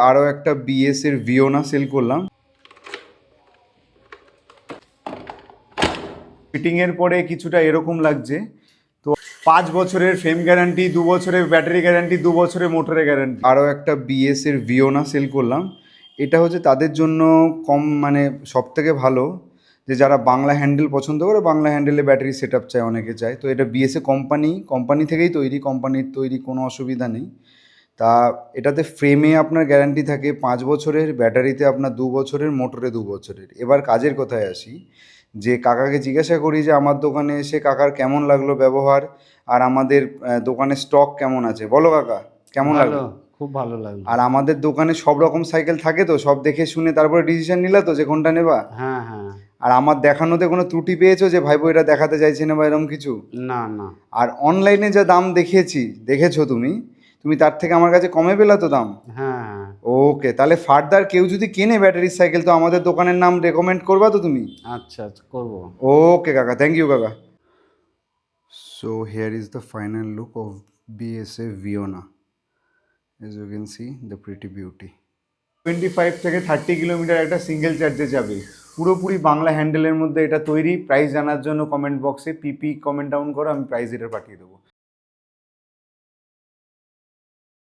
আরও একটা বিএস এর ভিওনা সেল করলাম। ফিটিংয়ের পরে কিছুটা এরকম লাগছে। তো 5 বছরের ফ্রেম গ্যারান্টি, 2 বছরের ব্যাটারি গ্যারান্টি, 2 বছরের মোটরের গ্যারান্টি। আরও একটা বিএস এর ভিওনা সেল করলাম। এটা হচ্ছে তাদের জন্য কম মানে সব থেকে ভালো, যে যারা বাংলা হ্যান্ডেল পছন্দ করে, বাংলা হ্যান্ডেলে ব্যাটারি সেট আপ চায়, অনেকে চায়। তো এটা বিএসএ কোম্পানি থেকেই তৈরি, কোম্পানির তৈরি, কোনো অসুবিধা নেই। তা এটাতে ফ্রেমে আপনার গ্যারান্টি থাকে 5 বছরের, ব্যাটারিতে আপনার 2 বছরের, মোটরে 2 বছরের। এবার কাজের কথায় আসি, যে কাকাকে জিজ্ঞাসা করি যে আমার দোকানে এসে কাকার কেমন লাগলো ব্যবহার, আর আমাদের দোকানে স্টক কেমন আছে। বলো কাকা, কেমন লাগলো? খুব ভালো লাগলো। আর আমাদের দোকানে সব রকম সাইকেল থাকে, তো সব দেখে শুনে তারপরে ডিসিশন নিলা তো যে কোনটা নেবা? হ্যাঁ হ্যাঁ। আর আমার দেখানোতে কোনো ত্রুটি পেয়েছো যে ভাইপো এটা দেখাতে চাইছি না বা এরকম কিছু? না না। আর অনলাইনে যা দাম দেখেছো তুমি, তার থেকে আমার কাছে কমে পেলা তো দাম? হ্যাঁ হ্যাঁ। ওকে, তাহলে ফার্দার কেউ যদি কেনে ব্যাটারির সাইকেল, তো আমাদের দোকানের নাম রেকমেন্ড করবা তো তুমি? আচ্ছা আচ্ছা, করবো। ওকে কাকা, থ্যাংক ইউ কাকা। So here is the final look of BSA Viona. As you can see the pretty beauty. 25 থেকে 30 কিলোমিটার একটা সিঙ্গেল চার্জে যাবে, পুরোপুরি বাংলা হ্যান্ডেলের মধ্যে এটা তৈরি। প্রাইস জানার জন্য কমেন্ট বক্সে পিপি কমেন্ট ডাউন করো, আমি প্রাইস এটা পাঠিয়ে দেবো।